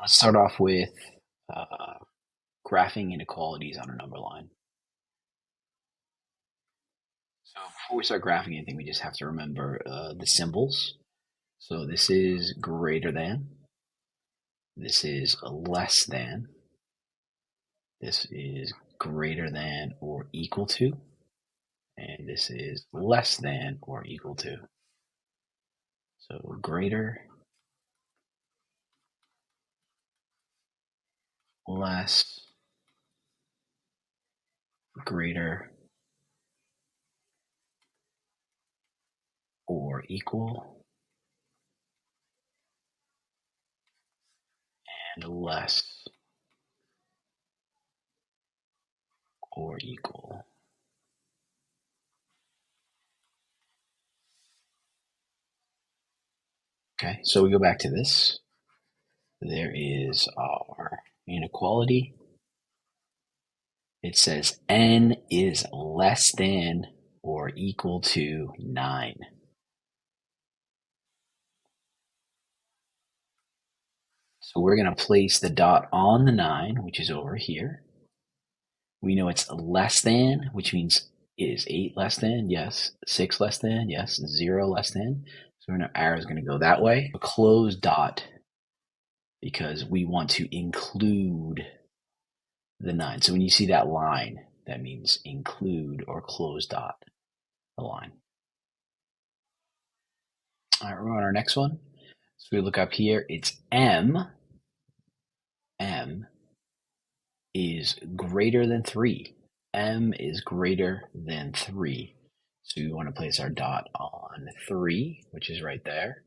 Let's start off with graphing inequalities on a number line. So before we start graphing anything, we just have to remember the symbols. So this is greater than, this is less than, this is greater than or equal to, and this is less than or equal to. So greater, less, greater, or equal, and less or equal. Okay, so we go back to this. There is our inequality. It says n is less than or equal to 9. So we're going to place the dot on the 9, which is over here. We know it's less than, which means is 8 less than? Yes. 6 less than? Yes. 0 less than? So our arrow is going to go that way. A closed dot because we want to include the 9. So when you see that line, that means include or close dot the line. All right, we're on our next one. So we look up here, it's m. M is greater than 3. M is greater than 3. So we want to place our dot on 3, which is right there.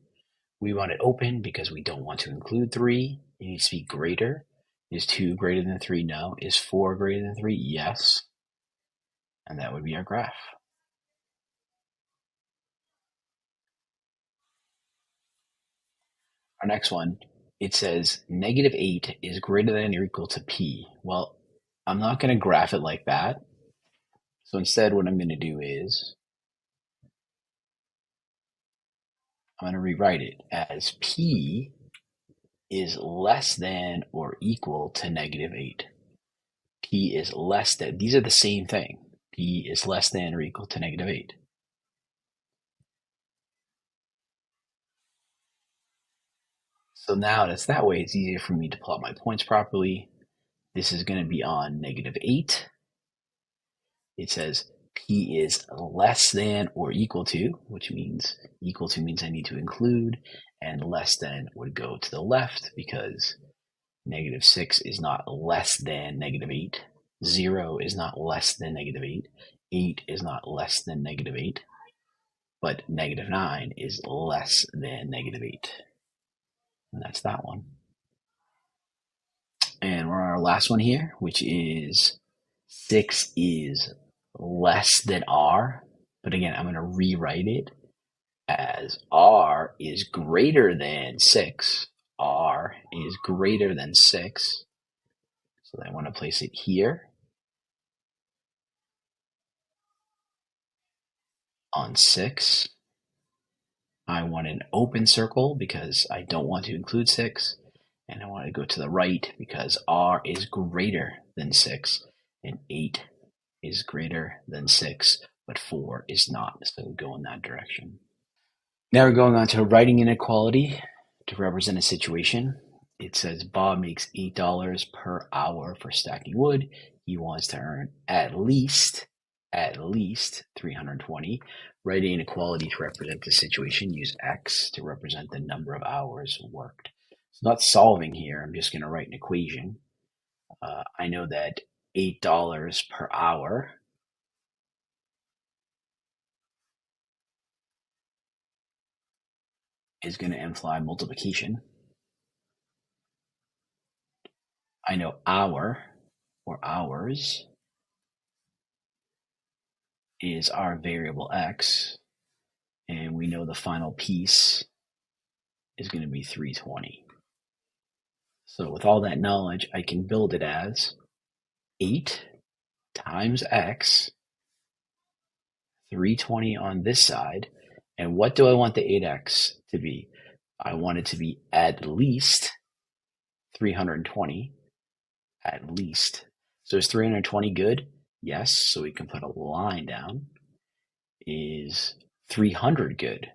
We want it open because we don't want to include 3. It needs to be greater. Is 2 greater than 3? No. Is 4 greater than 3? Yes. And that would be our graph. Our next one, it says -8 is greater than or equal to p. Well, I'm not going to graph it like that. So instead, what I'm going to do is I'm going to rewrite it as p is less than or equal to -8. P is less than, these are the same thing. P is less than or equal to -8. So now that's that way, it's easier for me to plot my points properly. This is going to be on -8. It says P is less than or equal to, which means equal to means I need to include, and less than would go to the left because -6 is not less than -8. 0 is not less than -8. 8 is not less than -8. But -9 is less than -8. And that's that one. And we're on our last one here, which is 6 is less than R. But again, I'm going to rewrite it as R is greater than 6. R is greater than 6. So I want to place it here on 6. I want an open circle because I don't want to include 6. And I want to go to the right because R is greater than 6. And 8 is greater than 6, but 4 is not. So we go in that direction. Now we're going on to writing inequality to represent a situation. It says Bob makes $8 per hour for stacking wood. He wants to earn at least 320. Write inequality to represent the situation. Use X to represent the number of hours worked. So not solving here. I'm just going to write an equation. I know that $8 per hour is going to imply multiplication. I know hour or hours is our variable X, and we know the final piece is going to be 320. So with all that knowledge, I can build it as 8 times X, 320 on this side. And what do I want the 8X to be? I want it to be at least 320 at least. So is 320 good? Yes, so we can put a line down. Is 300 good?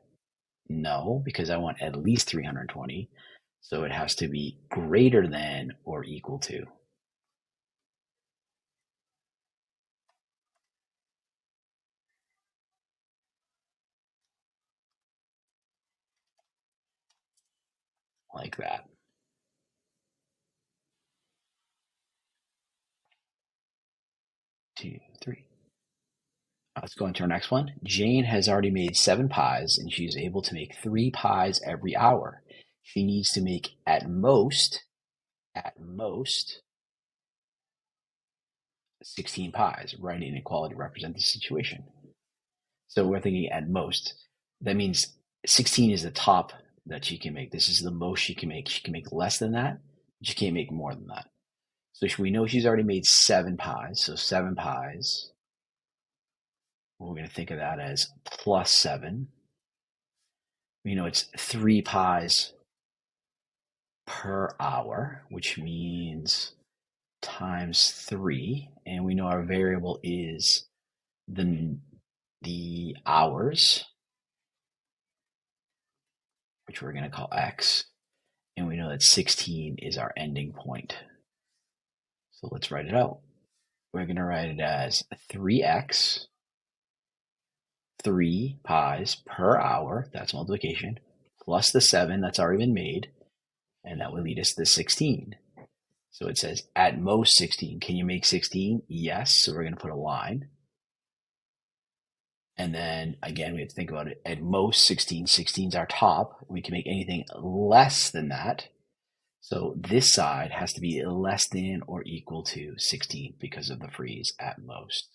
No, because I want at least 320. So it has to be greater than or equal to. Like that. 2, 3. Let's go into our next one. Jane has already made 7 pies and she's able to make 3 pies every hour. She needs to make at most 16 pies. Write inequality represent the situation. So we're thinking at most. That means 16 is the top that she can make. This is the most she can make. She can make less than that. She can't make more than that. So we know she's already made 7 pies. So 7 pies. We're going to think of that as plus 7. We know it's 3 pies per hour, which means times 3. And we know our variable is the hours, which we're going to call x. And we know that 16 is our ending point. So let's write it out. We're going to write it as 3x, 3 pies per hour, that's multiplication, plus the 7 that's already been made, and that would lead us to 16. So it says at most 16. Can you make 16? Yes. So we're going to put a line. And then again, we have to think about it. At most 16. 16 is our top. We can make anything less than that. So this side has to be less than or equal to 16 because of the phrase at most.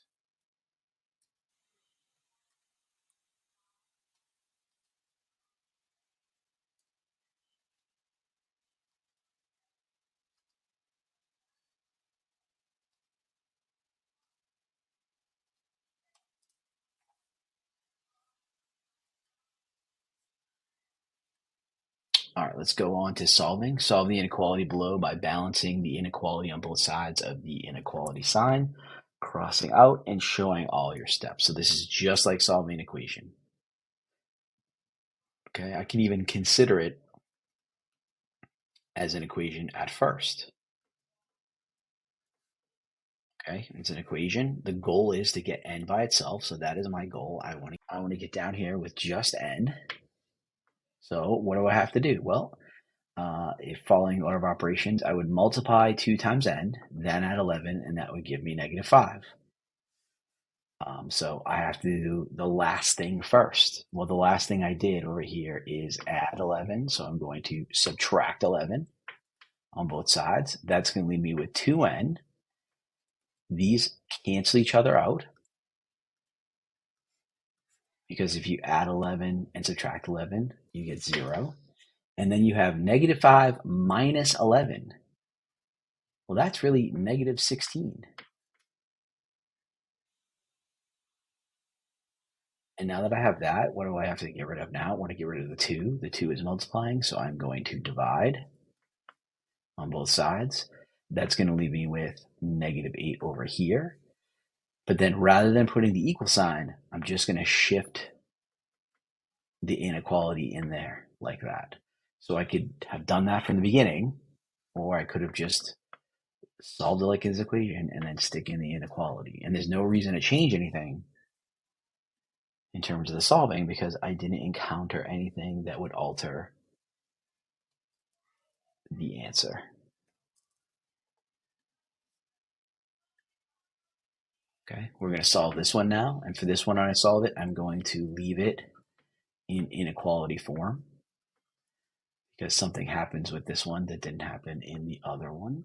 All right, let's go on to solving. Solve the inequality below by balancing the inequality on both sides of the inequality sign, crossing out, and showing all your steps. So this is just like solving an equation. Okay, I can even consider it as an equation at first. Okay, it's an equation. The goal is to get n by itself, so that is my goal. I want to get down here with just n. So what do I have to do? Well, if following order of operations, I would multiply 2 times n, then add 11, and that would give me -5. So I have to do the last thing first. Well, the last thing I did over here is add 11, so I'm going to subtract 11 on both sides. That's going to leave me with 2n. These cancel each other out, because if you add 11 and subtract 11, you get 0. And then you have -5 minus 11. Well, that's really -16. And now that I have that, what do I have to get rid of now? I want to get rid of the 2. The 2 is multiplying, so I'm going to divide on both sides. That's going to leave me with -8 over here. But then rather than putting the equal sign, I'm just going to shift the inequality in there like that. So I could have done that from the beginning, or I could have just solved it like his equation and then stick in the inequality. And there's no reason to change anything in terms of the solving because I didn't encounter anything that would alter the answer. Okay, we're going to solve this one now. And for this one, when I solve it, I'm going to leave it in inequality form because something happens with this one that didn't happen in the other one.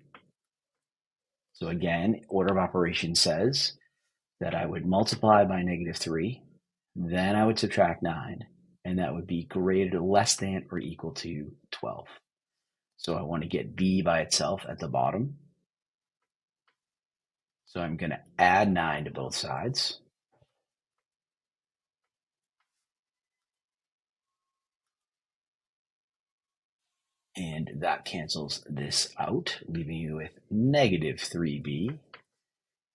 So again, order of operation says that I would multiply by -3, then I would subtract 9, and that would be less than or equal to 12. So I want to get b by itself at the bottom. So I'm going to add 9 to both sides. And that cancels this out, leaving you with negative 3b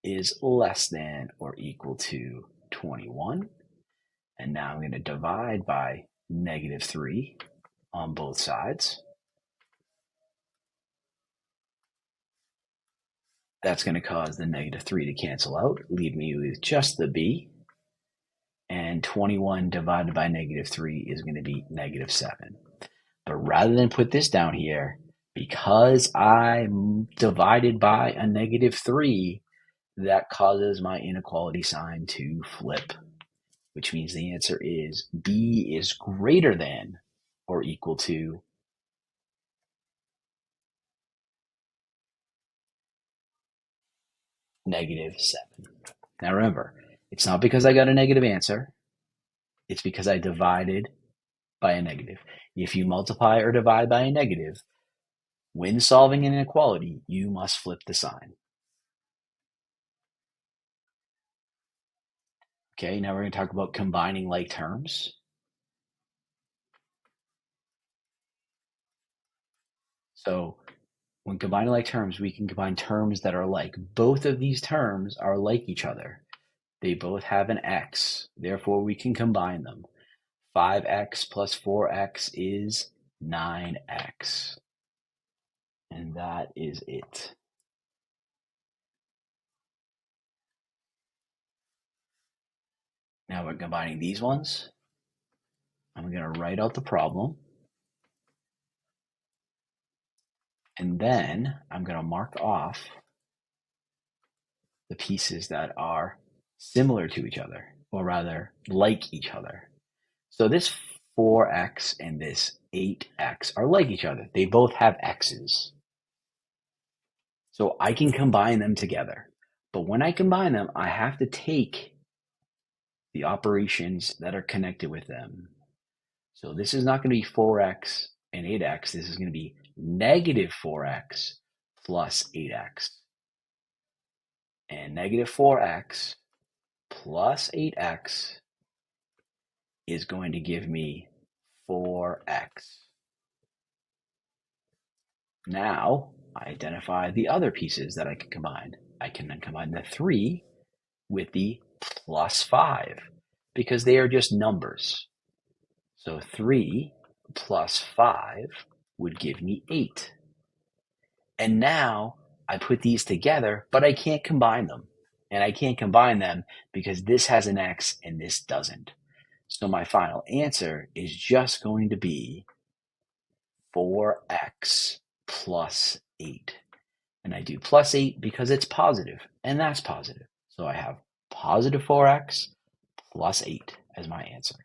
is less than or equal to 21. And now I'm going to divide by negative 3 on both sides. That's going to cause the negative 3 to cancel out, leave me with just the b. And 21 divided by negative 3 is going to be negative 7. But rather than put this down here, because I'm divided by a negative 3, that causes my inequality sign to flip, which means the answer is b is greater than or equal to negative 7. Now remember, it's not because I got a negative answer, it's because I divided by a negative. If you multiply or divide by a negative, when solving an inequality, you must flip the sign. Okay, now we're going to talk about combining like terms. So when combining like terms, we can combine terms that are like. Both of these terms are like each other. They both have an x, therefore we can combine them. 5x plus 4x is 9x. And that is it. Now we're combining these ones. I'm going to write out the problem. And then I'm going to mark off the pieces that are similar to each other, or rather like each other. So this 4x and this 8x are like each other. They both have x's. So I can combine them together. But when I combine them, I have to take the operations that are connected with them. So this is not going to be 4x and 8x. This is going to be negative 4x plus 8x. And negative 4x plus 8x is going to give me 4x. Now, I identify the other pieces that I can combine. I can then combine the 3 with the plus 5 because they are just numbers. So 3 plus 5 would give me 8. And now I put these together, but I can't combine them. And I can't combine them because this has an x and this doesn't. So my final answer is just going to be 4x plus 8. And I do plus 8 because it's positive, and that's positive. So I have positive 4x plus 8 as my answer.